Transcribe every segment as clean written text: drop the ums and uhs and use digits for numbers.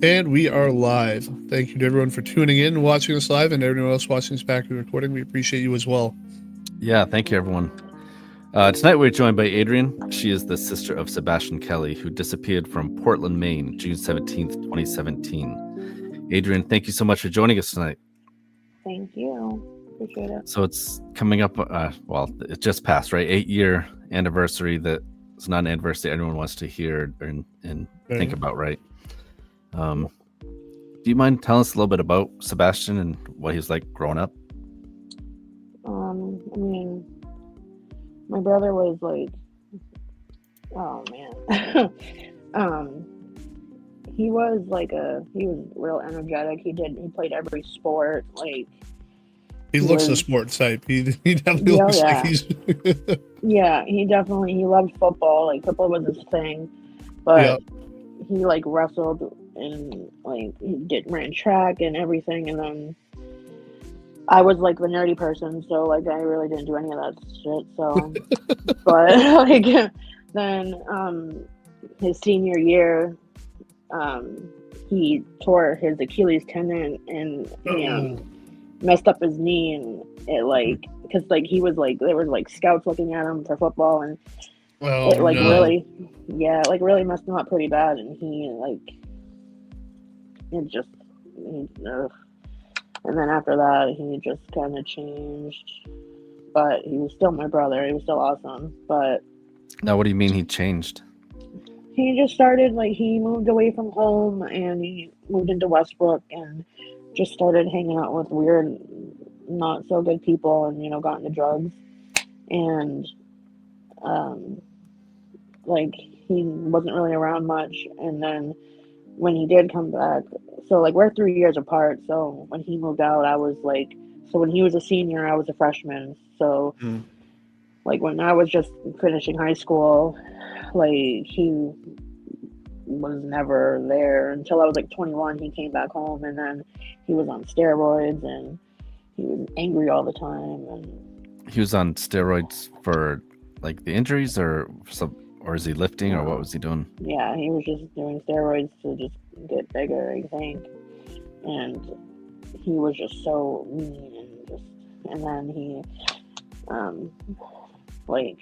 And we are live. Thank you to everyone for tuning in and watching us live, and everyone else watching this back recording. We appreciate you as well. Yeah, thank you, everyone. Tonight we're joined by Adrian. She is the sister of Sebastian Kelley, who disappeared from Portland, Maine, June 17th, 2017. Adrian, thank you so much for joining us tonight. Thank you. Appreciate it. So it's coming up, it just passed, right? 8-year anniversary. That it's not an anniversary everyone wants to hear and think about, right? Do you mind telling us a little bit about Sebastian and what he was like growing up? I mean, my brother was like, oh man, he was real energetic. He played every sport. Like he looks a sports type. He definitely looks like he's. Yeah, he loved football. Like football was his thing, but he like wrestled and like ran track and everything. And then I was like the nerdy person, so like I really didn't do any of that shit. So, but like then his senior year, he tore his Achilles tendon and messed up his knee, and it like because like he was like there was like scouts looking at him for football, and it like really messed him up pretty bad, and he like it just and then after that he just kind of changed, but he was still my brother. He was still awesome. But now, what do you mean he changed? He just started like he moved away from home and he moved into Westbrook and just started hanging out with weird, not so good people, and got into drugs, and like he wasn't really around much. And then when he did come back, so like we're 3 years apart, so when he moved out I was like, so when he was a senior I was a freshman, so like when I was just finishing high school, like he was never there until I was like 21. He came back home, and then he was on steroids and he was angry all the time. And he was on steroids for like the injuries, or is he lifting, or what was he doing? Yeah, he was just doing steroids to just get bigger, I think. And he was just so mean, and then he like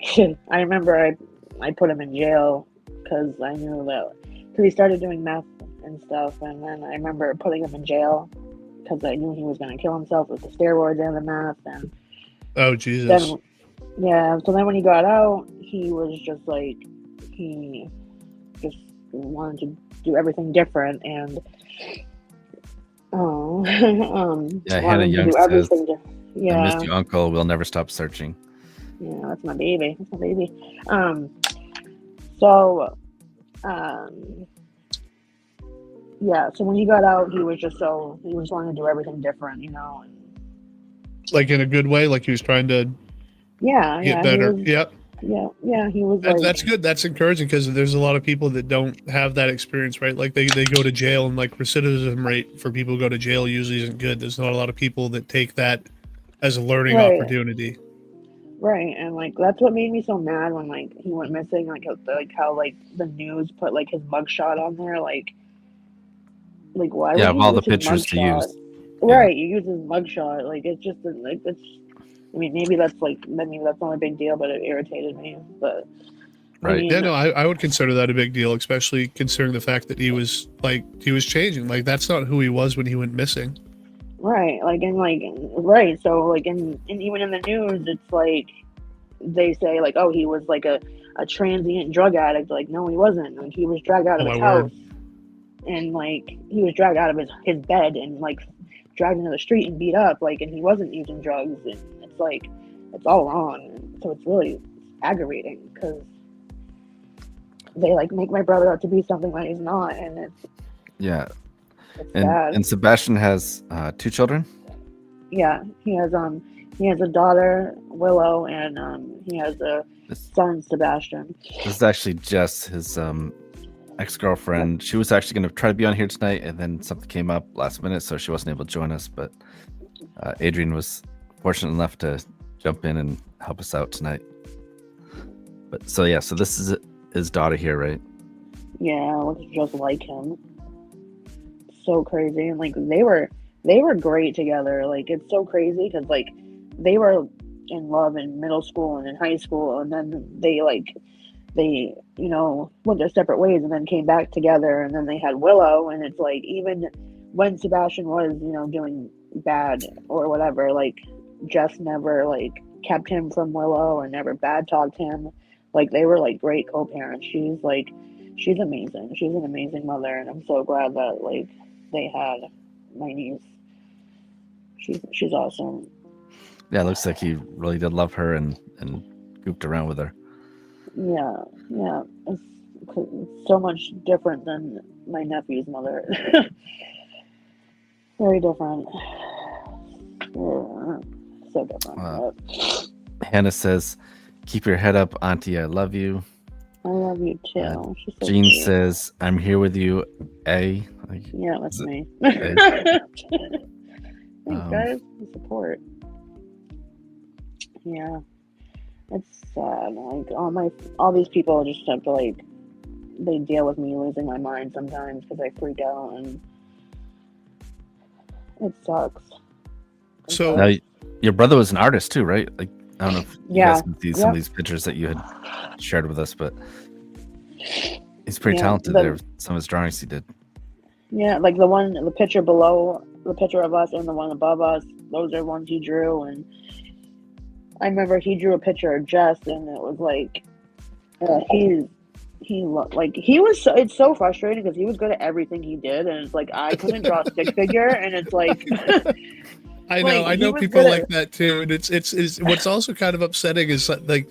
I remember I put him in jail because I knew that because he started doing meth and stuff, and then I remember putting him in jail because I knew he was going to kill himself with the steroids and the meth. And oh Jesus! Then, yeah. So then when he got out, he was just like he just wanted to do everything different, and Hannah Young says, yeah. I missed you, Uncle. We'll never stop searching. Yeah, that's my baby. So when he got out, he was wanting to do everything different, and like in a good way, like he was trying to get better. He was that's good. That's encouraging, because there's a lot of people that don't have that experience, right? Like they go to jail, and like recidivism rate for people who go to jail usually isn't good. There's not a lot of people that take that as a learning opportunity. Right, and like that's what made me so mad when like he went missing, like how like the news put like his mugshot on there, like why? Yeah, of all the pictures to use. Right, you use his mugshot, like it's just like it's. I mean, maybe that's not a big deal, but it irritated me. But right, I mean, yeah, no, I would consider that a big deal, especially considering the fact that he was changing. Like that's not who he was when he went missing. Right, so like and even in the news, it's like they say like, oh, he was like a transient drug addict. Like, no, he wasn't. Like he was dragged out of his house, and like he was dragged out of his bed and like dragged into the street and beat up. Like, and he wasn't using drugs, and it's like it's all wrong. So it's really aggravating because they like make my brother out to be something that he's not, and it's bad. And Sebastian has 2 children. Yeah, he has a daughter, Willow, and he has a son, Sebastian. This is actually Jess, his ex-girlfriend. She was actually going to try to be on here tonight, and then something came up last minute, so she wasn't able to join us. But Adrian was fortunate enough to jump in and help us out tonight. But so this is his daughter here, right? Yeah, looks just like him. so crazy. And like they were great together. Like it's so crazy because like they were in love in middle school and in high school, and then they went their separate ways and then came back together, and then they had Willow. And it's like, even when Sebastian was doing bad or whatever, like Jess never like kept him from Willow and never bad talked him. Like they were like great co-parents. She's amazing. She's an amazing mother, and I'm so glad that like they had my niece. She's awesome. Yeah, it looks like he really did love her and goofed around with her. Yeah. It's so much different than my nephew's mother. Very different. Yeah, so different. Hannah says, "Keep your head up, Auntie. I love you." I love you too. She's so Jean cute. says, "I'm here with you, A." Yeah, that's me. A? Thanks, guys. The support. Yeah, it's sad. Like all these people just have to like, they deal with me losing my mind sometimes because I freak out, and it sucks. So now, your brother was an artist too, right? Like, I don't know if you guys can see some of Yep. these pictures that you had shared with us, but he's pretty talented. There, some of his drawings he did. Yeah, like the picture below, the picture of us and the one above us, those are ones he drew. And I remember he drew a picture of Jess, and it was like, he looked like he was so, it's so frustrating because he was good at everything he did, and it's like I couldn't draw a stick figure, and it's like I know, like, I know people like that too, and it's what's also kind of upsetting is that, like,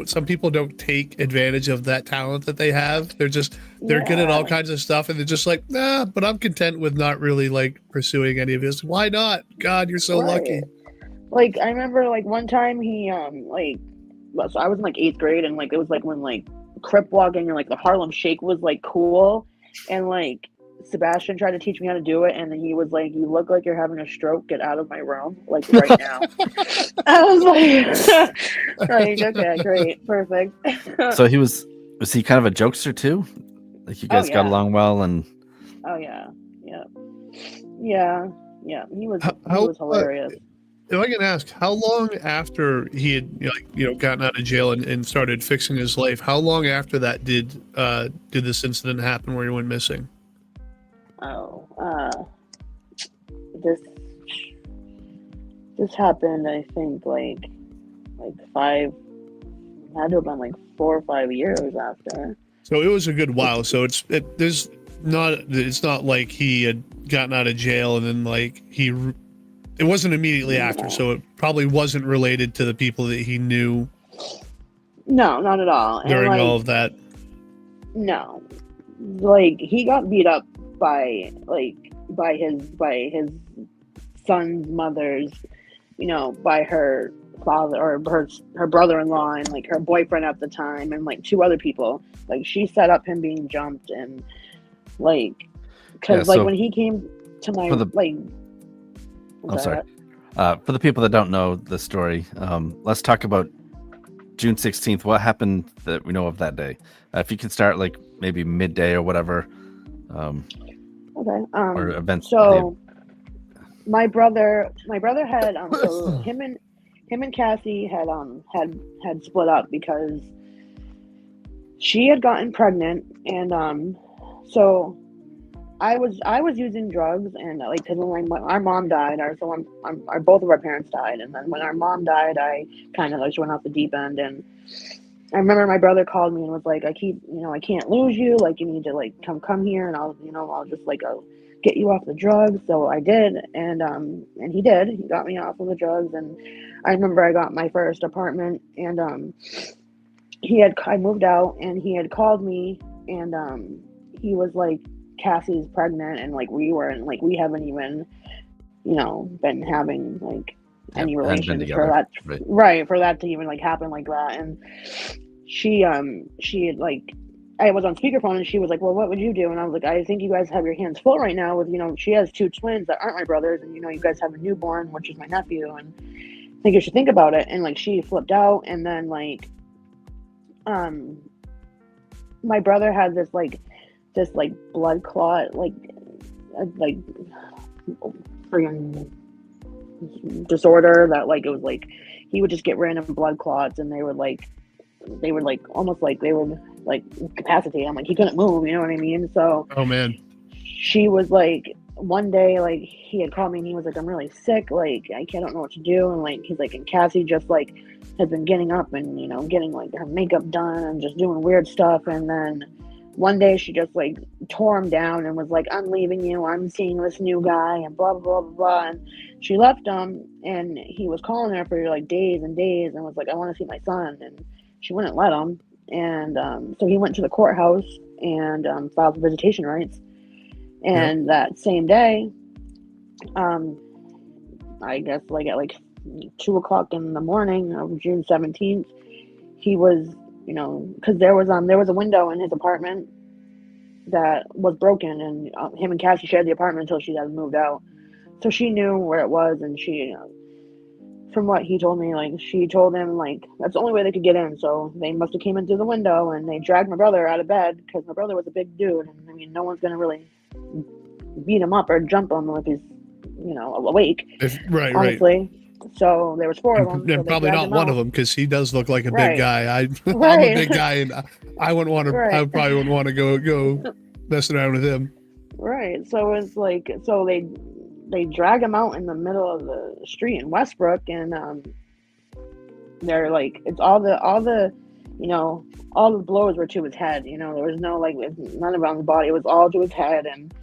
some people don't take advantage of that talent that they have. They're good at all kinds of stuff, and they're just like, nah, but I'm content with not really like pursuing any of this. Why not? God, you're so lucky. Like I remember like one time he so I was in like 8th grade, and like it was like when like crip walking and like the Harlem Shake was like cool, and like Sebastian tried to teach me how to do it, and then he was like, "You look like you're having a stroke. Get out of my room, like right now." I was like, "Like okay, great, perfect." So was he kind of a jokester too? Like you guys got along well, and oh yeah. He was hilarious. If I can ask, how long after he had gotten out of jail and started fixing his life, how long after that did this incident happen where he went missing? This happened, I think, like 5, had to have been like 4 or 5 years after. So it was a good while. So it's not like he had gotten out of jail and then like it wasn't immediately after. So it probably wasn't related to the people that he knew. No, not at all. During all of that. No, like he got beat up by his son's mother's, by her father or her brother-in-law and like her boyfriend at the time and like 2 other people. Like she set up him being jumped, and like because when he came to my for the people that don't know the story, let's talk about June 16th. What happened that we know of that day? If you can start like maybe midday or whatever. Okay. Or events. So my brother had so him and Cassie had split up because she had gotten pregnant, and so I was using drugs, and like because when our mom died, both of our parents died, and then when our mom died, I kind of like went off the deep end. And I remember my brother called me and was like, I can't lose you, like you need to like come here, and I'll just like I'll get you off the drugs. So I did, and he did. He got me off of the drugs, and I remember I got my first apartment, and I moved out, and he had called me, and he was like, Cassie's pregnant, and like we haven't even been having like any relations for that, right, for that to even like happen like that. And she had like, I was on speakerphone, and she was like, well, what would you do? And I was like, I think you guys have your hands full right now with she has 2 twins that aren't my brothers, and you guys have a newborn, which is my nephew, and I think you should think about it. And like she flipped out, and then like my brother had this blood clot, like like friggin' disorder that like it was like he would just get random blood clots and they would almost like they would like incapacitate him, like he couldn't move, you know what I mean? So Oh man. she was like, one day like he had called me and he was like, I'm really sick, like I don't know what to do, and like he's like, and Cassie just like has been getting up and, you know, getting like her makeup done and just doing weird stuff, and then one day she just like tore him down and was like, I'm leaving you, I'm seeing this new guy and blah blah blah blah, and she left him, and he was calling her for like days and days and was like, I want to see my son, and she wouldn't let him, and so he went to the courthouse and filed for visitation rights, and that same day, I guess like at like 2:00 in the morning of June 17th, he was, you know, because there was a window in his apartment that was broken, and him and Cassie shared the apartment until she had moved out, so she knew where it was, and she, from what he told me, like she told him like that's the only way they could get in, so they must have came in through the window, and they dragged my brother out of bed because my brother was a big dude, and I mean no one's gonna really beat him up or jump him if he's, you know, awake. Right. Honestly. So there was 4 of them. And so probably not one of them, because he does look like a big guy. I'm a big guy, and I wouldn't want to. I probably wouldn't want to go messing around with him. Right. So it's like, so they drag him out in the middle of the street in Westbrook, and they're like, it's all the you know, all the blows were to his head. You know, there was no like none around his body. It was all to his head, and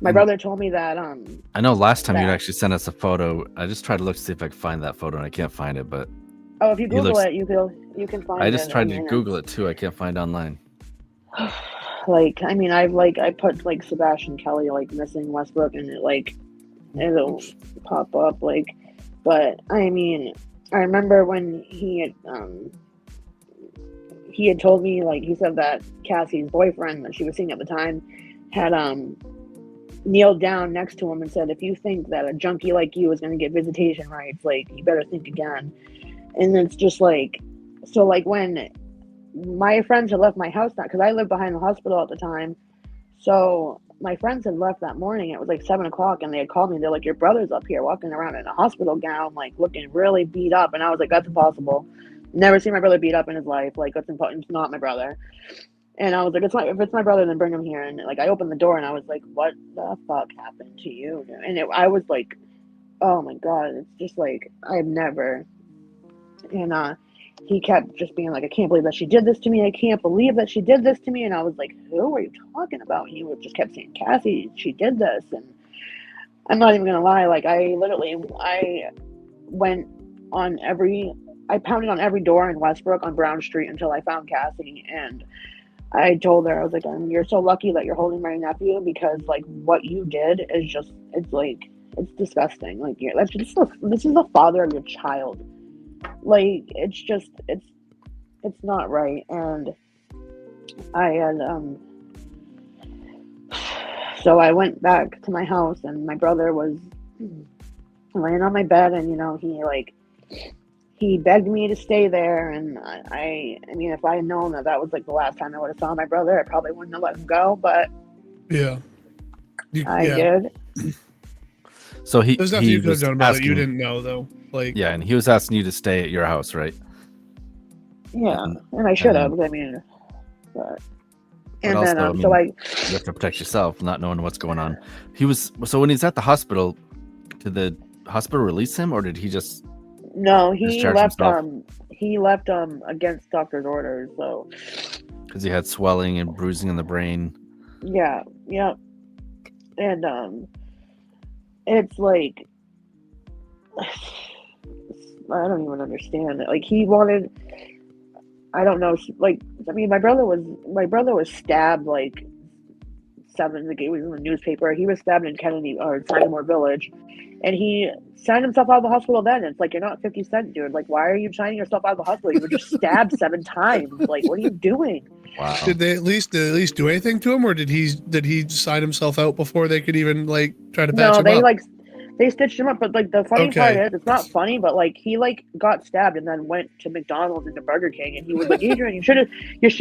my brother told me that I know last time you actually sent us a photo. I just tried to look to see if I could find that photo, and I can't find it. But if you Google it, you can find it. I just tried to Google it too. I can't find it online. Like, I mean, I put like Sebastian Kelley like missing Westbrook, and it'll pop up like. But I mean, I remember when he had told me, like, he said that Cassie's boyfriend that she was seeing at the time had kneeled down next to him and said, if you think that a junkie like you is going to get visitation rights, like, you better think again. And it's just like, so like when my friends had left my house, because I lived behind the hospital at the time, so my friends had left that morning. It was like 7:00, and they had called me. They're like, your brother's up here walking around in a hospital gown, like looking really beat up. And I was like, that's impossible. Never seen my brother beat up in his life. Like, it's not my brother. And I was like, if it's my brother, then bring him here. And like, I opened the door and I was like, what the fuck happened to you? And I was like, oh my God, it's just like, I've never. And he kept just being like, I can't believe that she did this to me. I can't believe that she did this to me. And I was like, who are you talking about? And he just kept saying, Cassie, she did this. And I'm not even going to lie. Like, I went on I pounded on every door in Westbrook on Brown Street until I found Cassie. And I told her, I was like, you're so lucky that you're holding my nephew, because like what you did is just, it's like, it's disgusting. Like, this is the father of your child. Like, it's just, it's not right. And I had, so I went back to my house, and my brother was laying on my bed, and, you know, he begged me to stay there, and I mean, if I had known that was like the last time I would have saw my brother, I probably wouldn't have let him go, but I did. So there's nothing you could have done about it. You didn't know, though. Like, yeah, and he was asking you to stay at your house, right? Yeah, and I should have. I mean, but and also, then so you have to protect yourself, not knowing what's going on. So when he's at the hospital, did the hospital release him, or did he just? No, he left. He left against doctor's orders. So because he had swelling and bruising in the brain. Yeah. And it's like, I don't even understand it. Like, he wanted, I don't know. Like, I mean, my brother was stabbed like like it was in the newspaper. He was stabbed in Kennedy or Sycamore Village, and he signed himself out of the hospital then. It's like, you're not 50 Cent, dude. Like, why are you signing yourself out of the hospital? You were just stabbed 7 times. Like, what are you doing? Wow. Did they at least do anything to him, or did he sign himself out before they could even like try to patch him up? They stitched him up, but like the funny part is, it's not funny, but like he like got stabbed and then went to McDonald's and to Burger King, and he was like, Adrian, you should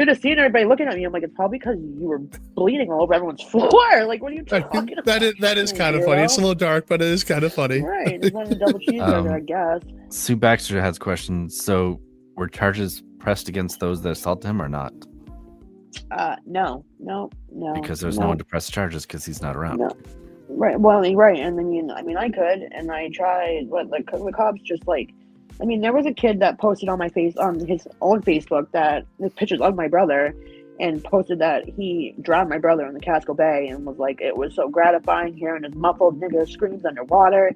have seen everybody looking at me. I'm like, it's probably because you were bleeding all over everyone's floor. Like, what are you talking about? That is kind of funny. It's a little dark, but it is kind of funny. Right, just wanted a double cheeseburger, I guess. Sue Baxter has questions. So, were charges pressed against those that assaulted him or not? No. Because there's no one to press charges because he's not around. No. Right. Well, right. And I mean, I could, and I tried, but the cops just like, I mean, there was a kid that posted on his own Facebook that the pictures of my brother, and posted that he drowned my brother in the Casco Bay, and was like, it was so gratifying hearing his muffled nigger screams underwater,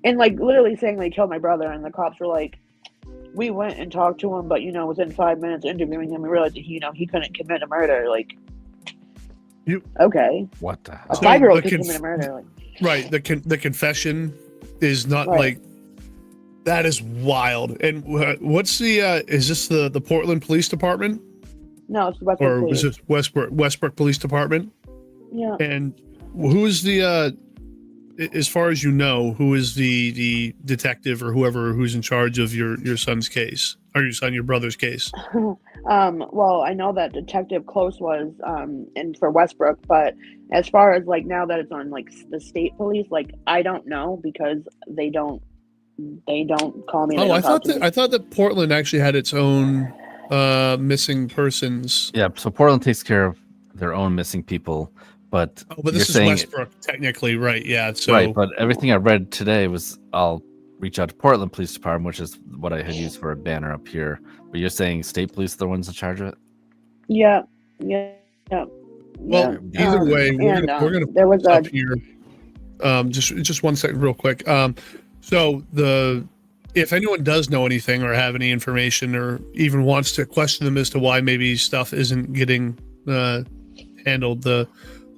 and like literally saying they killed my brother, and the cops were like, we went and talked to him, but within 5 minutes of interviewing him, we realized that he couldn't commit a murder. Like, okay, what the hell? A 5-year-old can commit a murder. Like, right. The confession is not like that is wild. And what's the is this the Portland Police Department? No, it's Westbrook. Or Police. is it Westbrook Police Department? Yeah. And who is the as far as you know, who is the detective or whoever who's in charge of your son's case, or your brother's case? Well, I know that Detective Close was in for Westbrook, but as far as like now that it's on like the state police, like I don't know because they don't call me. Oh, I thought that Portland actually had its own missing persons. Yeah, so Portland takes care of their own missing people, but this is Westbrook technically, right? Yeah, so right. But everything I read today was I'll reach out to Portland Police Department, which is what I had used for a banner up here. But you're saying state police are the ones in charge of it? Yeah. Well, either way, we're gonna there was up here. Just 1 second, real quick. So if anyone does know anything or have any information or even wants to question them as to why maybe stuff isn't getting handled, the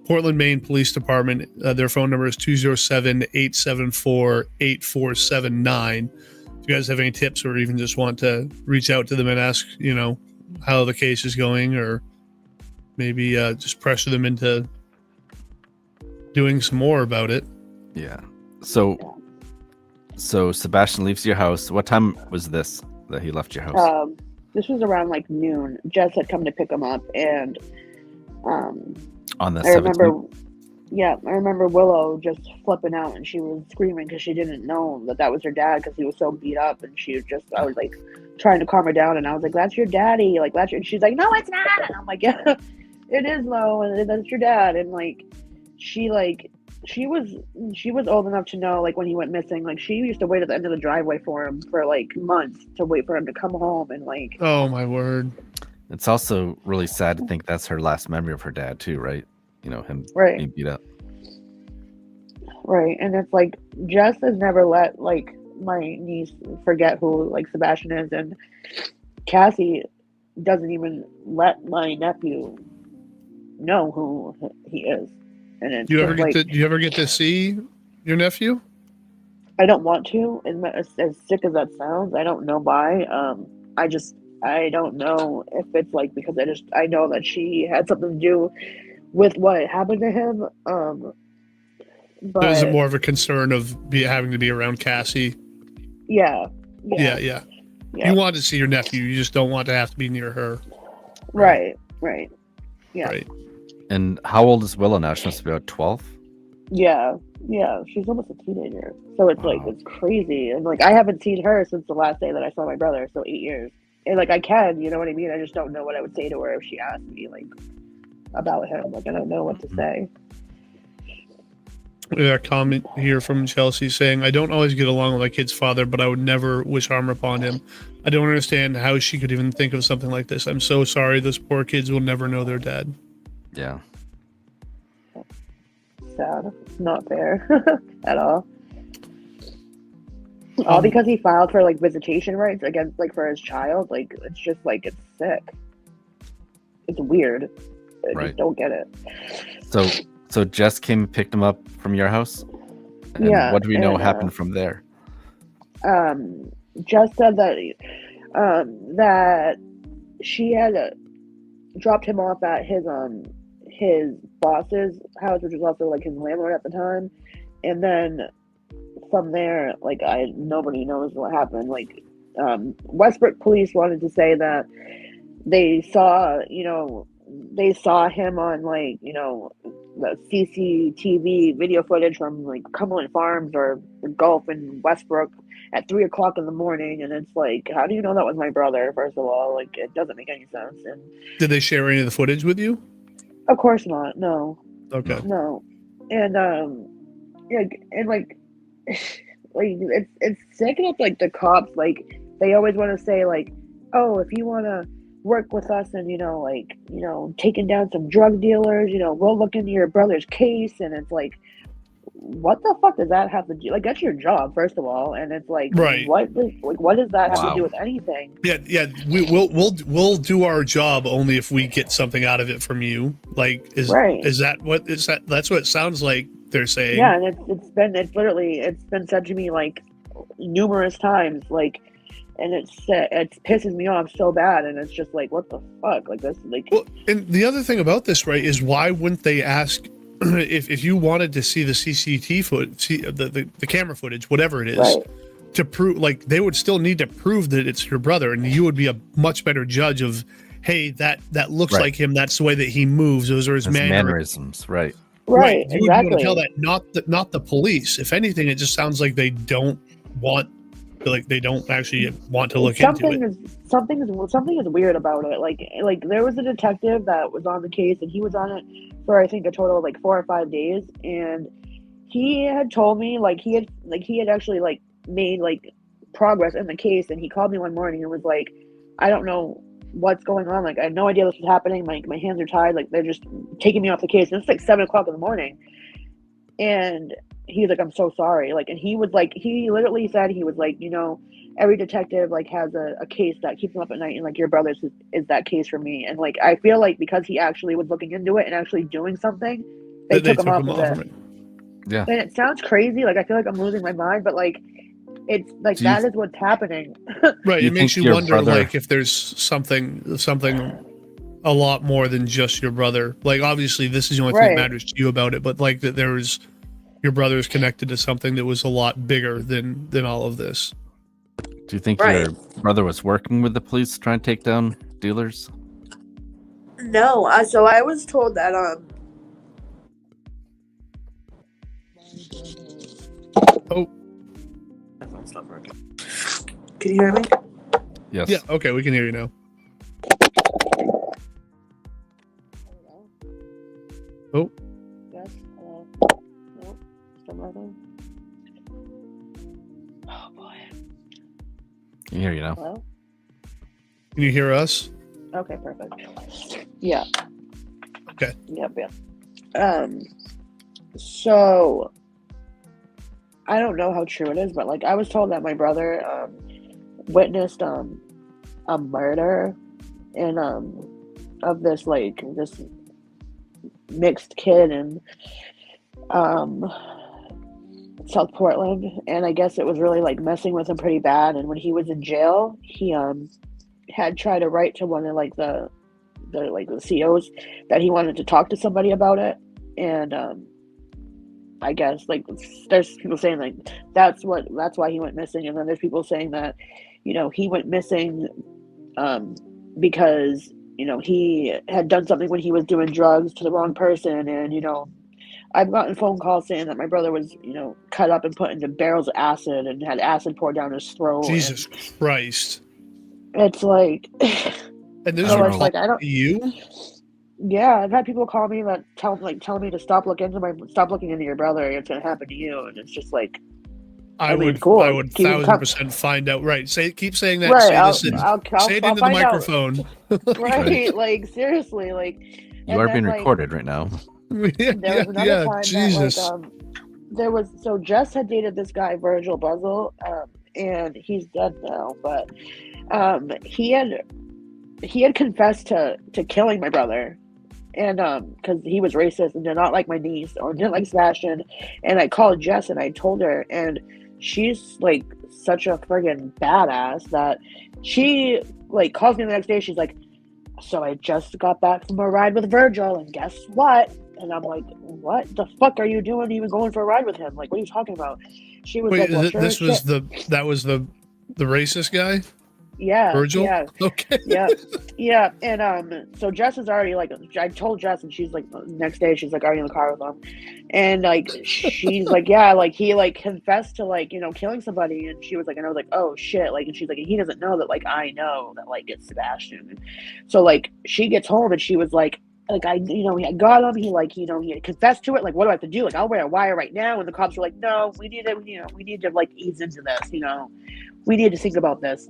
Portland, Maine Police Department, their phone number is 207-874-8479. If you guys have any tips or even just want to reach out to them and ask, how the case is going, or maybe just pressure them into doing some more about it. Yeah. So Sebastian leaves your house. What time was this that he left your house? This was around like noon. Jess had come to pick him up, and on the 17th? I remember Willow just flipping out, and she was screaming because she didn't know that was her dad because he was so beat up, and I was like trying to calm her down, and I was like, that's your daddy, like that's your, and she's like, no, it's not, and I'm like, yeah, it is though, and that's your dad, and like she was old enough to know, like when he went missing, like she used to wait at the end of the driveway for him for like months to wait for him to come home, and like, oh my word. It's also really sad to think that's her last memory of her dad too, right? Him being beat up. Right, and it's like Jess has never let like my niece forget who like Sebastian is, and Cassie doesn't even let my nephew know who he is. And it's do you ever get to see your nephew? I don't want to, as sick as that sounds. I don't know why. I don't know if it's like because I know that she had something to do with what happened to him. But is it more of a concern of having to be around Cassie? Yeah. You want to see your nephew, you just don't want to have to be near her. Right. Yeah. Right. And how old is Willow now? She must be about 12? Yeah. She's almost a teenager. So it's like, it's crazy. And like, I haven't seen her since the last day that I saw my brother. So 8 years. And like, I can, you know what I mean? I just don't know what I would say to her if she asked me like about him. Like, I don't know what to say. A comment here from Chelsea saying, I don't always get along with my kid's father, but I would never wish harm upon him. I don't understand how she could even think of something like this. I'm so sorry. Those poor kids will never know their dad. Yeah. Sad. It's not fair at all. All because he filed for like visitation rights against like for his child. Like it's just like it's sick. It's weird. I just don't get it. So Jess came and picked him up from your house? And what do we know happened from there? Jess said that that she had dropped him off at his boss's house, which was also like his landlord at the time, and then from there, like nobody knows what happened. Like Westbrook police wanted to say that they saw him on like the CCTV video footage from like Cumberland Farms or the Gulf in Westbrook at 3:00 in the morning, and it's like, how do you know that was my brother? First of all, like it doesn't make any sense. And did they share any of the footage with you? of course not. No. Okay. No. And yeah, and like like it's sick enough. Like the cops, like they always want to say like, oh, if you want to work with us and taking down some drug dealers, we'll look into your brother's case. And it's like, what the fuck does that have to do? Like, that's your job, first of all. And it's like, right, what does that have to do with anything? Yeah, we'll do our job only if we get something out of it from you. Like, is that what is that? That's what it sounds like they're saying. Yeah, and it's been said to me like numerous times, like. And it pisses me off so bad, and it's just like, what the fuck, like this, like. Well, and the other thing about this, right, is why wouldn't they ask if you wanted to see the CCTV footage, the camera footage, whatever it is, right, to prove, like they would still need to prove that it's your brother, and you would be a much better judge of, hey, that looks like him, that's the way that he moves, those are his mannerisms, right. Right, you exactly. would be able to tell that, not the police. If anything, it just sounds like they don't actually want to look into it. Something is weird about it. Like there was a detective that was on the case, and he was on it for I think a total of like 4 or 5 days, and he had told me like he had actually like made like progress in the case, and he called me one morning and was like, I don't know what's going on, like I have no idea this is happening, my hands are tied, like they're just taking me off the case, and it's like 7:00 in the morning, and he's like, I'm so sorry. Like, and he was like, he literally said, he was like, every detective like has a case that keeps him up at night, and like your brother's is that case for me. And like, I feel like because he actually was looking into it and actually doing something, they took him off of it. Yeah. And it sounds crazy. Like, I feel like I'm losing my mind, but like, it's like, that is what's happening. Right. It makes you wonder, like, if there's something a lot more than just your brother. Like, obviously this is the only thing that matters to you about it, but like that there was, your brother is connected to something that was a lot bigger than all of this. Do you think your brother was working with the police trying to take down dealers? No, so I was told that Oh, that's not working. Can you hear me? Yes. Yeah. Okay, we can hear you now. Oh. Yes. No. Still nothing. Oh boy. Can you hear you now? Hello? Can you hear us? Okay, perfect. Yeah. Okay. Yep. So I don't know how true it is, but like I was told that my brother witnessed a murder in of this mixed kid in South Portland, and I guess it was really like messing with him pretty bad. And when he was in jail, he had tried to write to one of like the COs that he wanted to talk to somebody about it, and I guess like there's people saying like that's why he went missing, and then there's people saying that he went missing because he had done something when he was doing drugs to the wrong person, and I've gotten phone calls saying that my brother was cut up and put into barrels of acid and had acid poured down his throat. Jesus Christ! It's like, and those are like I don't you. Yeah, I've had people call me that telling me to stop looking into your brother. It's gonna happen to you, and it's just like, I would 1000% find out. Right, keep saying that. Right, say it into the microphone. Right, like seriously, like you are being recorded right now. There was another time Jesus. That so Jess had dated this guy Virgil Buzzle, and he's dead now, but he had confessed to killing my brother. And because he was racist and did not like my niece or didn't like Sebastian, and I called Jess and I told her, and she's like such a friggin' badass that she like calls me the next day. She's like, so I just got back from a ride with Virgil, and guess what? And I'm like, what the fuck are you doing even going for a ride with him? Like, what are you talking about? she was Wait, like, well, sure as this was shit. that was the racist guy, Yeah, Virgil. yeah, Okay. yeah, yeah. And so Jess is already like, I told Jess, and she's like, next day she's like already in the car with him, and like she's like, yeah, like he like confessed to like killing somebody, and she was like, and I was like, oh shit, like, and she's like, he doesn't know that like I know that like it's Sebastian. So like she gets home and she was like I I got him, he like he had confessed to it, like what do I have to do, like I'll wear a wire right now, and the cops were like, no, we need to we need to like ease into this, we need to think about this.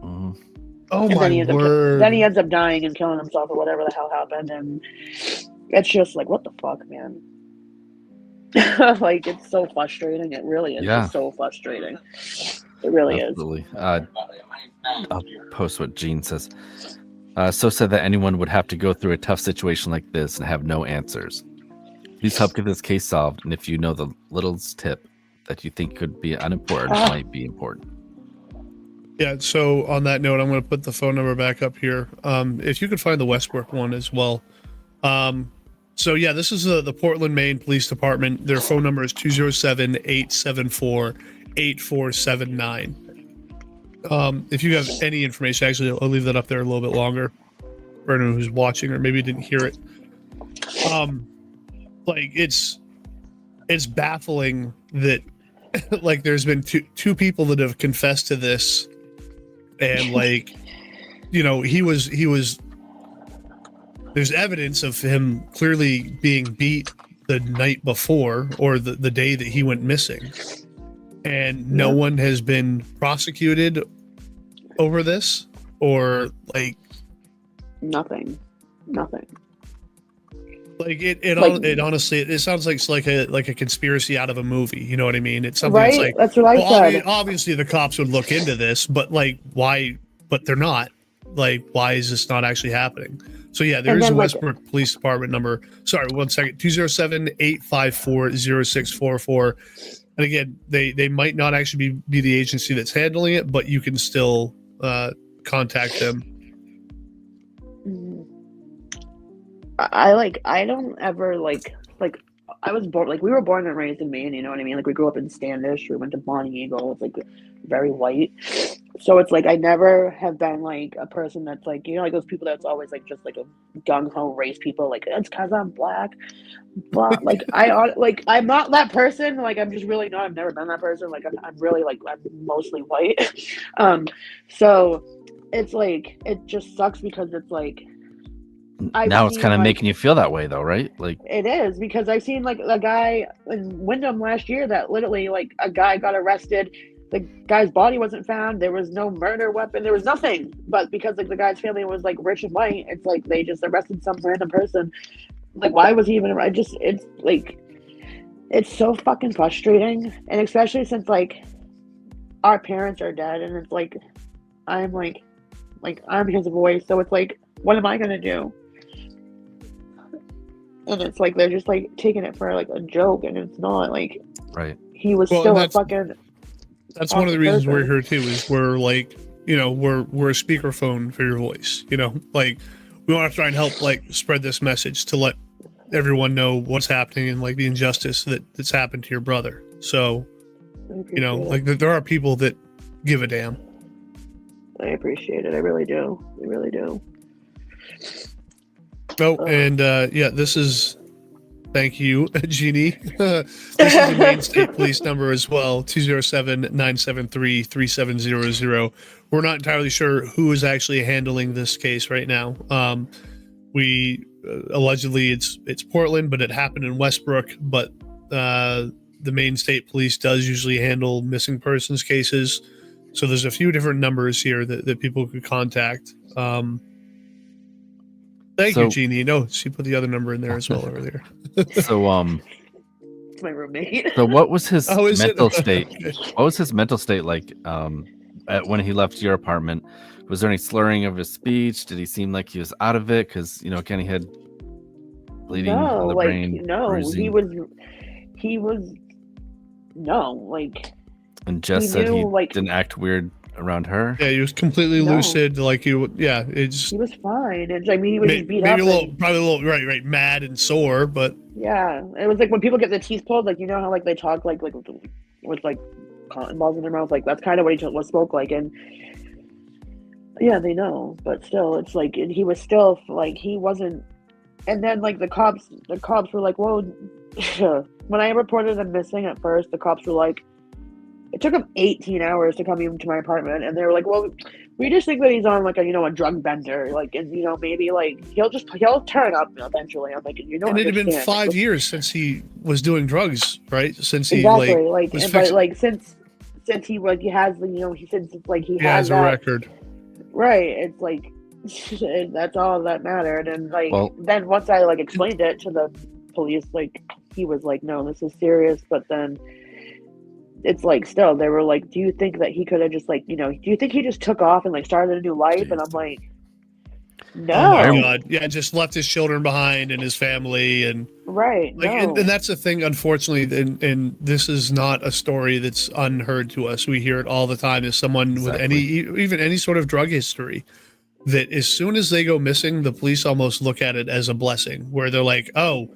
Mhm. Oh And my word! then he ends up dying and killing himself or whatever the hell happened, and it's just like, what the fuck, man. Like, it's so frustrating. It really is just so frustrating. It really Absolutely. I'll post what Gene says. So said that anyone would have to go through a tough situation like this and have no answers. Please help get this case solved, and if you know the littlest tip that you think could be unimportant, might be important. Yeah, so on that note, I'm going to put the phone number back up here. If you could find the Westbrook one as well. So yeah, this is the Portland, Maine Police Department. Their phone number is 207-874-8479. If you have any information, actually, I'll leave that up there a little bit longer for anyone who's watching or maybe didn't hear it. Like it's baffling that like there's been two people that have confessed to this. And like, he was there's evidence of him clearly being beat the night before or the day that he went missing. And no one has been prosecuted over this or like nothing. Like it honestly, it sounds like a conspiracy out of a movie. You know what I mean? It's something that's like, that's what I said. Obviously the cops would look into this, but like why? But they're not. Like, why is this not actually happening? So yeah, there is a Westbrook Police Department number. Sorry, 1 second. 207-854-0644. And again, they might not actually be the agency that's handling it, but you can still contact them. I don't ever like I was born, like we were born and raised in Maine, you know what I mean? Like we grew up in Standish, we went to Bonnie Eagle, it's like very white. So it's like I never have been like a person that's like, like those people that's always like just like a gung-ho race people, like it's because I'm black. Like I'm not that person. Like I'm just really not. I've never been that person. Like I'm really like I'm mostly white. So it's like it just sucks because it's like now it's kind of making you feel that way though, right? Like it is, because I've seen like a guy in Wyndham last year that literally like a guy got arrested. The guy's body wasn't found. There was no murder weapon. There was nothing. But because like the guy's family was like rich and white, it's like they just arrested some random person. Like why was he even? It's like it's so fucking frustrating, and especially since like our parents are dead, and it's like I'm like I'm his voice, so it's like what am I gonna do? And it's like they're just like taking it for like a joke, and it's not like right. He was still a fucking. That's one of the reasons we're here too. Is we're like we're a speakerphone for your voice. Like we want to try and help like spread this message to let everyone know what's happening and like the injustice that's happened to your brother. So like there are people that give a damn. I appreciate it. I really do. I really do. Oh, and yeah, this is. Thank you, Jeannie. This is the Maine State Police number as well, 207-973-3700. We're not entirely sure who is actually handling this case right now. We allegedly it's Portland, but it happened in Westbrook. But the Maine State Police does usually handle missing persons cases. So there's a few different numbers here that people could contact. Thank you, Jeannie. No, she put the other number in there as well over there. So it's my roommate. So what was his mental state? What was his mental state like when he left your apartment? Was there any slurring of his speech? Did he seem like he was out of it? Because again, he had bleeding on the brain. No, bruising. he was no, like. And Jess said he didn't act weird around her. Yeah, he was completely lucid. Like he was fine. And I mean, he was just beat maybe up. Probably a little right, mad and sore, but yeah, it was like when people get their teeth pulled, like how like they talk like with like cotton balls in their mouth. Like that's kind of what he was spoke like, and yeah, they know, but still, it's like he was still like he wasn't. And then like the cops were like, well, when I reported him missing at first, the cops were like, it took him 18 hours to come even to my apartment, and they were like, well, we just think that he's on like a drug bender, like, and maybe like he'll turn up eventually. I'm like, and it had been 5 years since he was doing drugs, right? Since he exactly like was but like since he like he has since like he has a record, right? It's like that's all that mattered, and like then once I like explained it to the police, like he was like, no, this is serious, but then. It's like still they were like, do you think that he could have just like do you think he just took off and like started a new life? And I'm like, no. Oh my God. Yeah, just left his children behind and his family and right. Like, no. and that's the thing, unfortunately, and this is not a story that's unheard to us. We hear it all the time. As someone with even any sort of drug history, that as soon as they go missing, the police almost look at it as a blessing, where they're like, oh,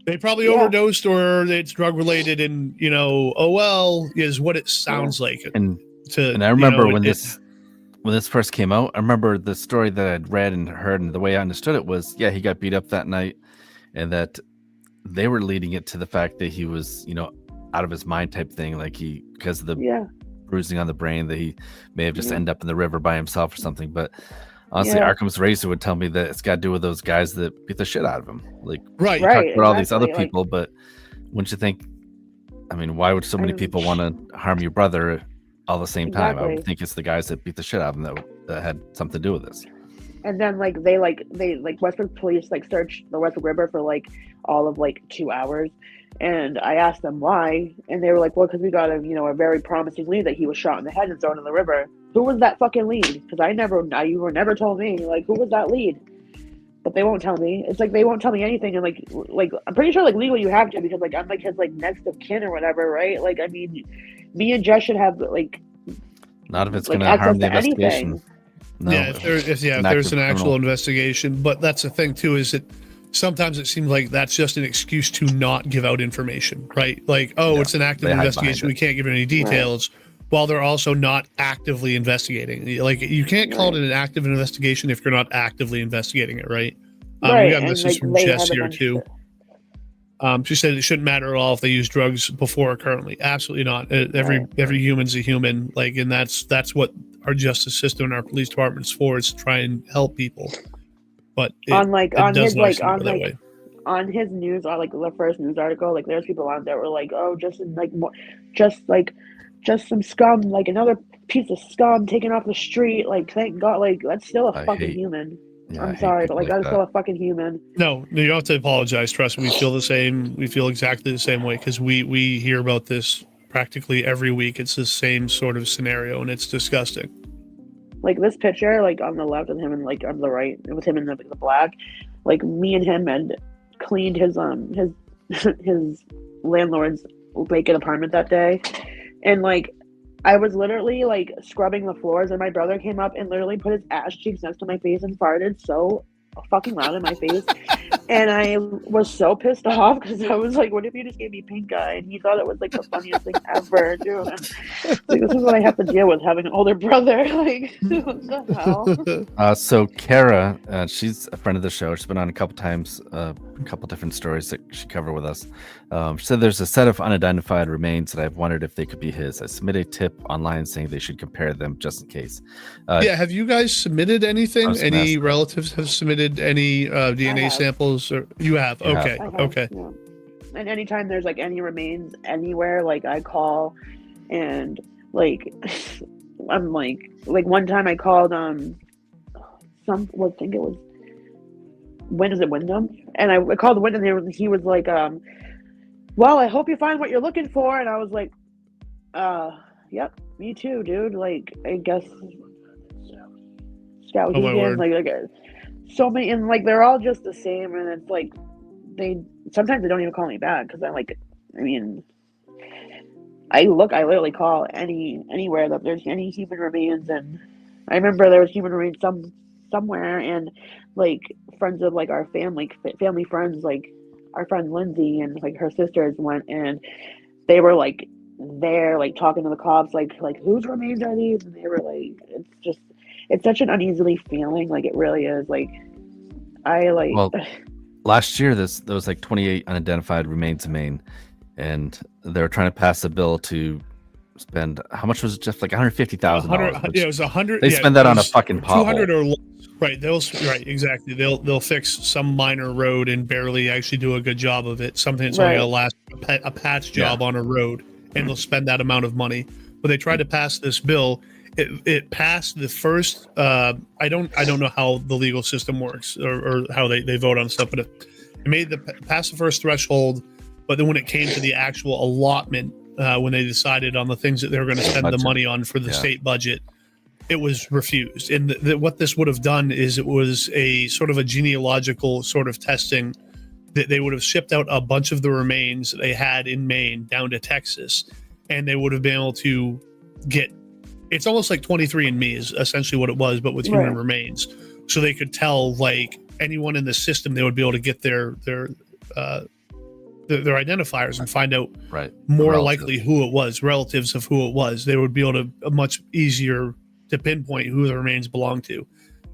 they probably overdosed or it's drug related, and oh well, is what it sounds like. And I remember when this first came out, I remember the story that I'd read and heard, and the way I understood it was, he got beat up that night, and that they were leading it to the fact that he was, out of his mind type thing, like because of the bruising on the brain, that he may have just ended up in the river by himself or something. But honestly, Arkham's Razor would tell me that it's got to do with those guys that beat the shit out of him. Like, right, you talk about all these other people, but wouldn't you think? I mean, why would so many people want to harm your brother all the same time? I would think it's the guys that beat the shit out of him that had something to do with this. And then they Westbrook police searched the Westbrook River for all of 2 hours, and I asked them why, and they were like, well, because we got a very promising lead that he was shot in the head and thrown in the river. Who was that fucking lead? Because you were never told me. Who was that lead? But they won't tell me. It's like they won't tell me anything, and I'm pretty sure legally you have to, because I'm his next of kin or whatever, right? I mean, me and Jess should have not if it's going to harm the investigation. Anything. No, if there's an actual investigation. But that's the thing too, is that sometimes it seems like that's just an excuse to not give out information, right? It's an active investigation, we can't give any details, while they're also not actively investigating. You can't call it an active investigation if you're not actively investigating it, right? We got a message from Jess here too. She said it shouldn't matter at all if they use drugs before or currently. Absolutely not. Every human's a human, and that's what our justice system and our police department is for, is to try and help people. But on his news, the first news article, there's people on there were like, oh, just some scum, another piece of scum taken off the street. Thank God, that's still a fucking human. Yeah, I'm sorry, but that is still a fucking human. No, you don't have to apologize. Trust me, we feel the same. We feel exactly the same way, because we hear about this practically every week. It's the same sort of scenario, and it's disgusting. This picture, on the left, and him, and on the right, with him in the black, me and him had cleaned his his landlord's vacant apartment that day, and I was literally scrubbing the floors, and my brother came up and literally put his ass cheeks next to my face and farted so fucking loud in my face. And I was so pissed off, because I was like, what if you just gave me pink eye? And he thought it was the funniest thing ever, dude. This is what I have to deal with, having an older brother. What the hell? So Kara, she's a friend of the show. She's been on a couple times, a couple different stories that she covered with us. She said there's a set of unidentified remains that I've wondered if they could be his. I submitted a tip online saying they should compare them just in case. Have you guys submitted anything? Any relatives have submitted any DNA samples? Or you have? Okay. Okay. Yeah. And anytime there's any remains anywhere, I call, and I'm one time I called I think it was Wyndham, and I called Wyndham, and he was like, well, I hope you find what you're looking for. And I was like, yep, me too, dude. I guess Scout Hegan, so many, and they're all just the same, and it's they sometimes they don't even call me back, because I'm I literally call anywhere that there's any human remains. And I remember there was human remains somewhere, and friends of our family friends, our friend Lindsay and her sisters went, and they were there, like talking to the cops, like whose remains are these? And they were like, it's such an uneasy feeling. Like it really is. Like I like. Well, last year there was like 28 unidentified remains in Maine, and they were trying to pass a bill to spend, how much was it, Jeff? Like $150,000. Yeah, it was 100. They spend that on a fucking pothole. 200 or less. Right, right, exactly. They'll fix some minor road and barely actually do a good job of it. Something that's only gonna last a patch job on a road, and they'll spend that amount of money. But they tried to pass this bill. It passed the first. I don't know how the legal system works or how they vote on stuff, but it passed the first threshold. But then when it came to the actual allotment, when they decided on the things that they were going to spend the money on for the state budget, it was refused. And what this would have done is it was a sort of a genealogical sort of testing that they would have shipped out a bunch of the remains that they had in Maine down to Texas, and they would have been able to get. It's almost like 23andMe is essentially what it was, but with human remains. So they could tell like anyone in the system, they would be able to get their identifiers and find out more likely who it was, relatives of who it was. They would be able to much easier to pinpoint who the remains belonged to.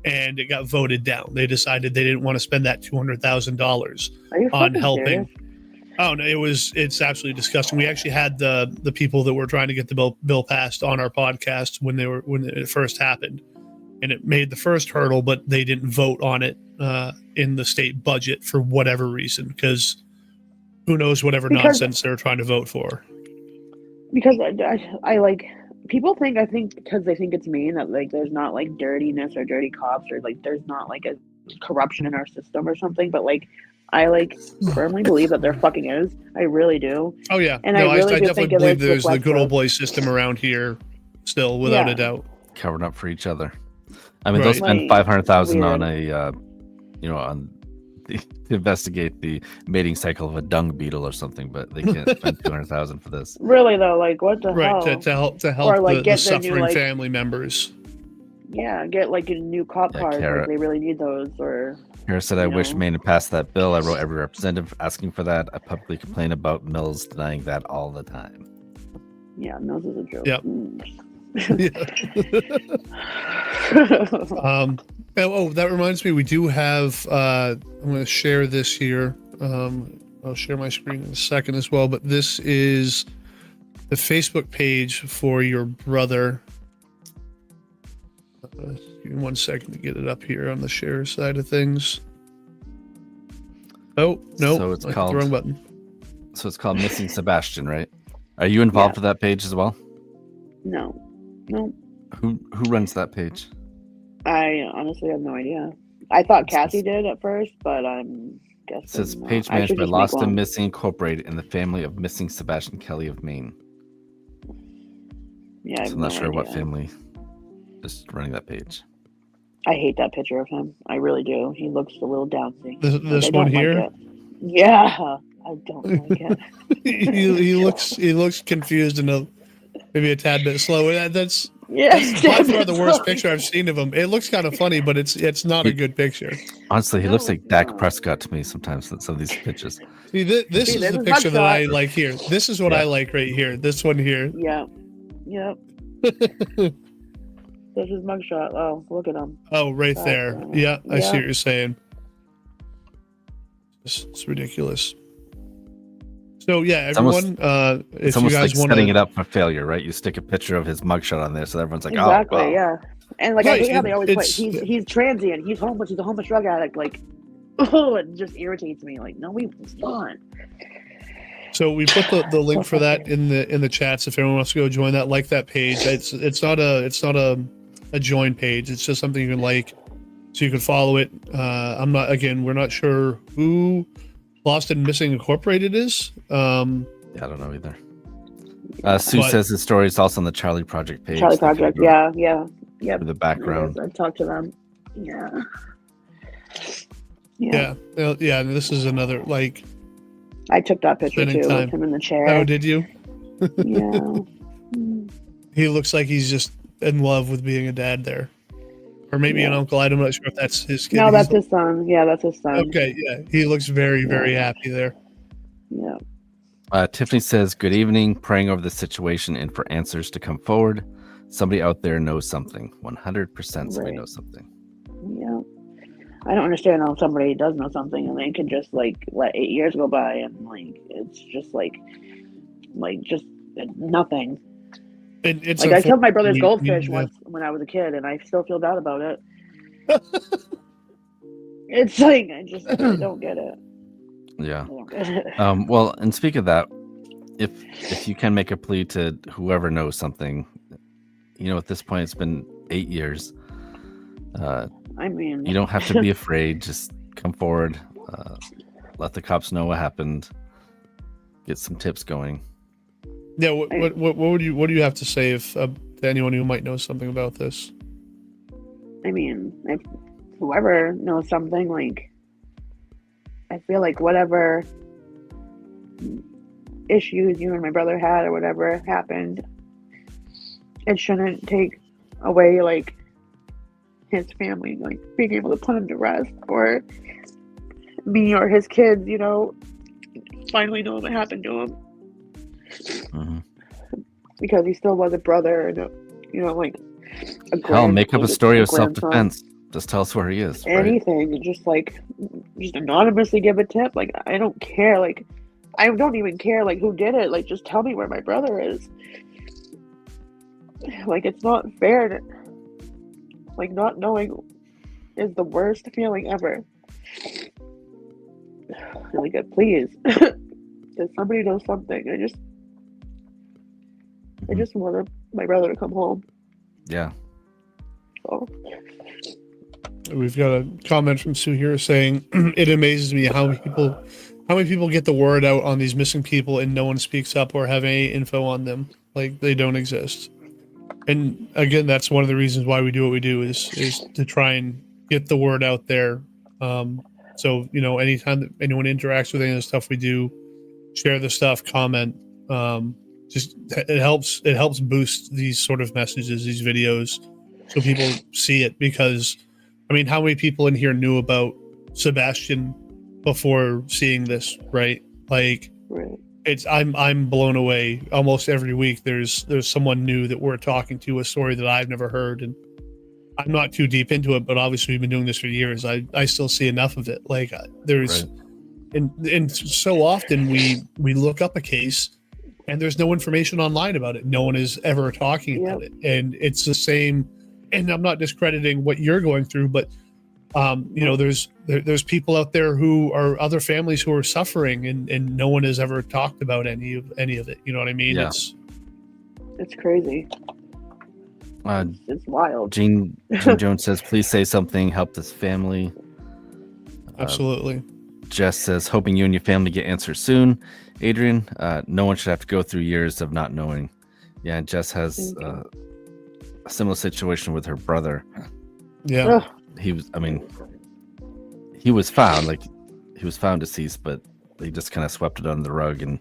And it got voted down. They decided they didn't want to spend that $200,000 on helping. Serious? Oh no, it's absolutely disgusting. We actually had the people that were trying to get the bill passed on our podcast when it first happened, and it made the first hurdle, but they didn't vote on it in the state budget for whatever reason, because who knows whatever nonsense they're trying to vote for. Because I like people think, I think because they think it's Maine, that like there's not like dirtiness or dirty cops or like there's not like a corruption in our system or something, but like I like firmly believe that there fucking is. I really do. Oh yeah, and I definitely believe there's the good old boy system around here still, without a doubt. Covering up for each other. I mean, they'll spend $500,000 on a, to investigate the mating cycle of a dung beetle or something, but they can't spend $200,000 for this. Really though, like what the hell? Right, to help or, like, the suffering new, family members. Yeah, get like a new cop card. Like they really need those. Or Kara said, I wish Maine had passed that bill. I wrote every representative asking for that. I publicly complain about Mills denying that all the time. Yeah, Mills is a joke. Yep. That reminds me, we do have I'm going to share this here. I'll share my screen in a second as well, but this is the Facebook page for your brother. Give me 1 second to get it up here on the share side of things. Oh no, so it's called the wrong button. So it's called Missing Sebastian, right? Are you involved with that page as well? No. Who runs that page? I honestly have no idea. I thought Kathy did at first, but I'm guessing. It says page managed by Lost and Missing Incorporated in the family of Missing Sebastian Kelley of Maine. Yeah, so I'm not sure what family is running that page. I hate that picture of him. I really do. He looks a little downsy. This one here? Like yeah, I don't like it. he looks confused and maybe a tad bit slow. That's by far the worst picture I've seen of him. It looks kind of funny, but it's not a good picture. Honestly, he looks like Dak Prescott to me sometimes in some of these pictures. See, this is the picture that I like here. This is what I like right here. This one here. Yeah. Yep. There's his mugshot. Oh, look at him. Oh, right there. Yeah, I see what you're saying. It's ridiculous. So yeah, everyone. It's if almost you guys like setting it up for failure, right? You stick a picture of his mugshot on there, so everyone's like, exactly, "Oh, wow." Yeah." And like I hate how they always put he's transient, he's homeless, he's a homeless drug addict. Like, oh, it just irritates me. Like, no, he's not. So we put the link for that in the chats. If anyone wants to go join that, like that page. It's not a join page. It's just something you can like, so you can follow it. We're not sure who Lost and Missing Incorporated is. I don't know either. Sue says the story is also on the Charlie Project page. Charlie Project, yeah. For the background. I've talked to them. Yeah. This is another like. I took that picture too with him in the chair. Oh, did you? Yeah. He looks like he's just in love with being a dad there. Or maybe an uncle. I'm not sure if that's his kid. No, that's his son. Yeah, that's his son. Okay, yeah. He looks very, very happy there. Yeah. Tiffany says, "Good evening. Praying over the situation and for answers to come forward. Somebody out there knows something. 100% somebody knows something." Yeah. I don't understand how somebody does know something and they can just like let 8 years go by and like it's just like just nothing. It's like I killed my brother's you- goldfish you- once when I was a kid, and I still feel bad about it. It's like I don't get it. Yeah. I don't get it. Well, and speak of that, if you can make a plea to whoever knows something, at this point it's been 8 years. I mean, you don't have to be afraid. Just come forward. Let the cops know what happened. Get some tips going. Yeah. What do you have to say if to anyone who might know something about this? I mean, if whoever knows something, like, I feel like whatever issues you and my brother had or whatever happened, it shouldn't take away like his family, like being able to put him to rest, or me or his kids, finally know what happened to him. Mm-hmm. Because he still was a brother and like hell, make up a story of self-defense. Just tell us where he is. Anything, right? just anonymously give a tip. Like, I don't care. Like, I don't even care like who did it. Like, just tell me where my brother is. Like, it's not fair to, like, not knowing is the worst feeling ever. Like, please, does somebody know something? I just want my brother to come home. Yeah. So. We've got a comment from Sue here saying, "It amazes me how many people get the word out on these missing people and no one speaks up or have any info on them. Like, they don't exist." And again, that's one of the reasons why we do what we do is to try and get the word out there. So anytime that anyone interacts with any of the stuff we do, share the stuff, comment. Just it helps boost these sort of messages, these videos, so people see it. Because I mean, how many people in here knew about Sebastian before seeing this, right? Like, right. I'm blown away. Almost every week there's someone new that we're talking to, a story that I've never heard, and I'm not too deep into it, but obviously we've been doing this for years. I still see enough of it. Like, there's right. and so often we look up a case and there's no information online about it. No one is ever talking about it. And it's the same, and I'm not discrediting what you're going through, but there's people out there who are other families who are suffering, and no one has ever talked about any of it. You know what I mean? Yeah. It's crazy. It's wild. Gene Jones says, "Please say something. Help this family." Absolutely. Jess says, "Hoping you and your family get answers soon." Adrian, no one should have to go through years of not knowing. Yeah, and Jess has a similar situation with her brother. Yeah. He was found deceased, but they just kind of swept it under the rug and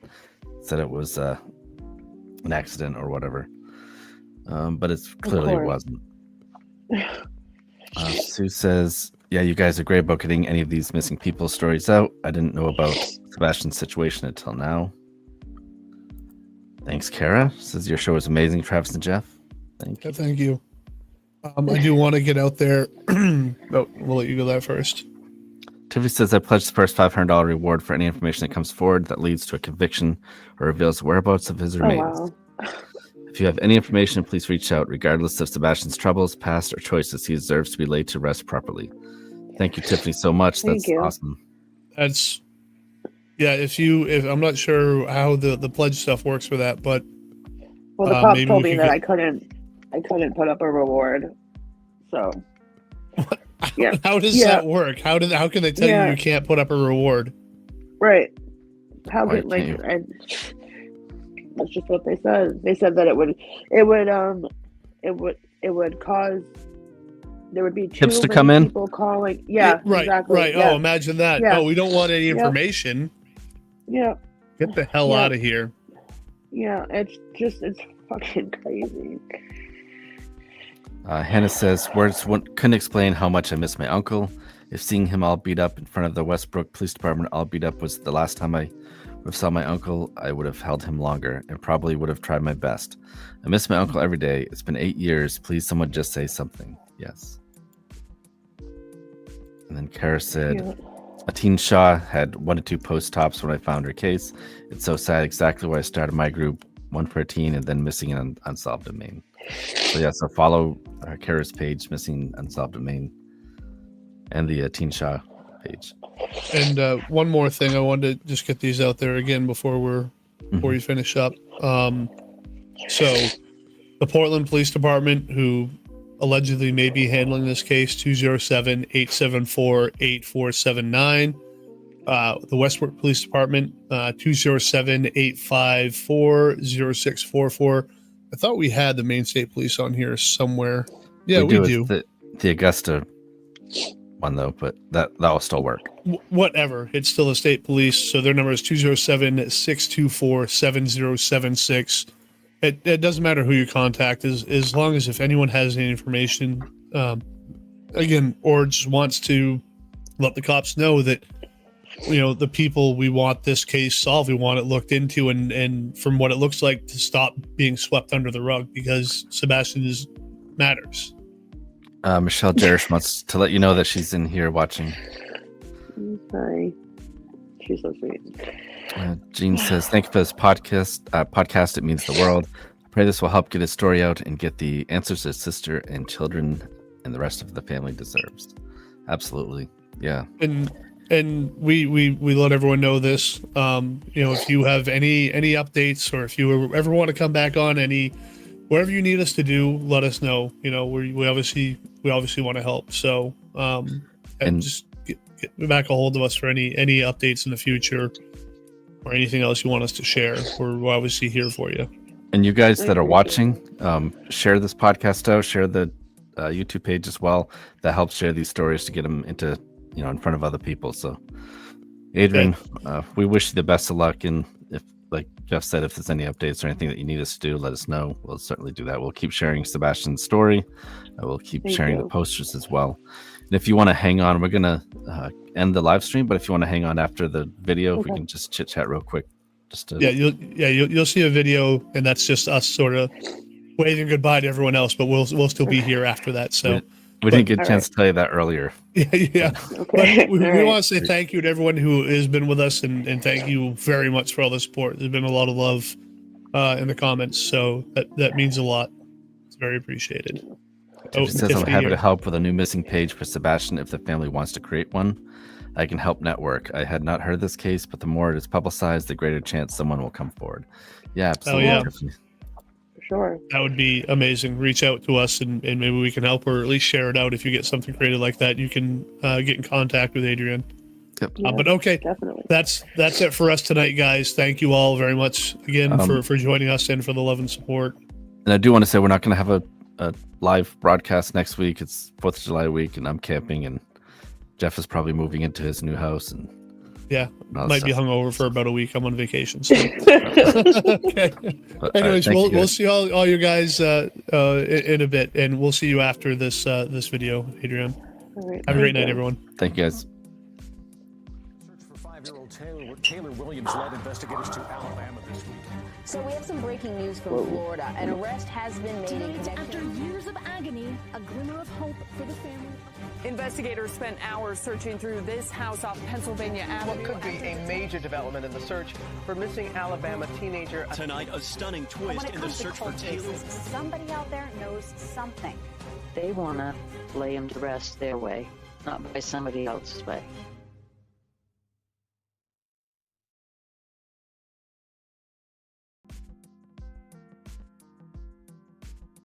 said it was an accident or whatever. But it clearly wasn't. Sue says, "Yeah, you guys are great about getting any of these missing people stories out. I didn't know about Sebastian's situation until now." Thanks, Kara. Says, "Your show is amazing, Travis and Jeff." Thank you. Thank you. I do want to get out there. We'll let you go that first. Tiffany says, "I pledged the first $500 reward for any information that comes forward that leads to a conviction or reveals the whereabouts of his remains. Wow. If you have any information, please reach out. Regardless of Sebastian's troubles, past, or choices, he deserves to be laid to rest properly." Thank you, Tiffany, so much. That's awesome. That's if I'm not sure how the pledge stuff works for that, but well, the cops told me that I couldn't put up a reward. So yeah. How does that work? How can they tell you can't put up a reward? Right. How could that's just what they said. They said that it would cause there would be too to many come in? people calling. Yeah, right, exactly. right. Yeah. Oh, imagine that. Yeah. Oh, we don't want any information. Yeah. Get the hell out of here. Yeah, it's fucking crazy. Hannah says, "Words couldn't explain how much I miss my uncle. If seeing him all beat up in front of the Westbrook Police Department all beat up was the last time I If I saw my uncle, I would have held him longer and probably would have tried my best. I miss my uncle every day. It's been 8 years. Please, someone just say something. Yes. And then Kara said, Ateen Shah had 1 to 2 post-tops when I found her case. It's so sad. Exactly where I started my group. 1 for Ateen and then missing and unsolved in Maine. So yeah, so follow Kara's page, missing unsolved in Maine, and the Ateen Shah page. And one more thing, I wanted to just get these out there again before you finish up. So the Portland Police Department, who allegedly may be handling this case, 207-874-8479. The Westport Police Department, 207-854-0644. I thought we had the Maine State Police on here somewhere. Yeah, we do. The Augusta one, though, but that'll still work. Whatever. It's still the state police. So their number is 207-624-7076. It doesn't matter who you contact, as long as if anyone has any information, again, or just wants to let the cops know that, the people, we want this case solved, we want it looked into, and from what it looks like, to stop being swept under the rug, because Sebastian matters. Michelle Jerish wants to let you know that she's in here watching. Sorry. She's so sweet. Jean says, thank you for this podcast. It means the world. I pray this will help get his story out and get the answers his sister and children and the rest of the family deserves. Absolutely. Yeah. And we let everyone know this. If you have any updates, or if you ever want to come back on whatever you need us to do, let us know. We obviously want to help. So and just get back a hold of us for any updates in the future, or anything else you want us to share. We're obviously here for you. And you guys that are watching, share this podcast out, share the YouTube page as well. That helps share these stories to get them into, in front of other people. So, Adrian, we wish you the best of luck. And if, like Jeff said, if there's any updates or anything that you need us to do, let us know. We'll certainly do that. We'll keep sharing Sebastian's story. We'll keep sharing the posters as well. And if you want to hang on, we're going to end the live stream. But if you want to hang on after the video, we can just chit chat real quick. You'll see a video, and that's just us sort of waving goodbye to everyone else. But we'll still be here after that. So we didn't get a chance to tell you that earlier. Yeah. Okay. We want to say thank you to everyone who has been with us, and thank you very much for all the support. There's been a lot of love in the comments, so that means a lot. It's very appreciated. It says, I'm happy to help with a new missing page for Sebastian if the family wants to create one. I can help network. I had not heard this case, but the more it is publicized, the greater chance someone will come forward. Yeah, absolutely. Oh, yeah. For sure. That would be amazing. Reach out to us, and maybe we can help, or at least share it out. If you get something created like that, you can get in contact with Adrian. Yep. Yeah, but okay, definitely. That's it for us tonight, guys. Thank you all very much again for joining us and for the love and support. And I do want to say we're not going to have a live broadcast next week. It's 4th of July week, and I'm camping, and Jeff is probably moving into his new house, and might be hungover for about a week. I'm on vacation. So. Okay. But, anyways, we'll see all you guys in a bit, and we'll see you after this video, Adrian. All right, have a great night, everyone. Thank you, guys. Search for 5-year-old Taylor Williams led investigators to Alabama this week. So we have some breaking news from Florida. An arrest has been made in connection. After years of agony, a glimmer of hope for the family. Investigators spent hours searching through this house off Pennsylvania Avenue. What could be a major development in the search for missing Alabama teenager. Tonight, a stunning twist in the search for Taylor. Somebody out there knows something. They want to lay him to rest their way, not by somebody else's way.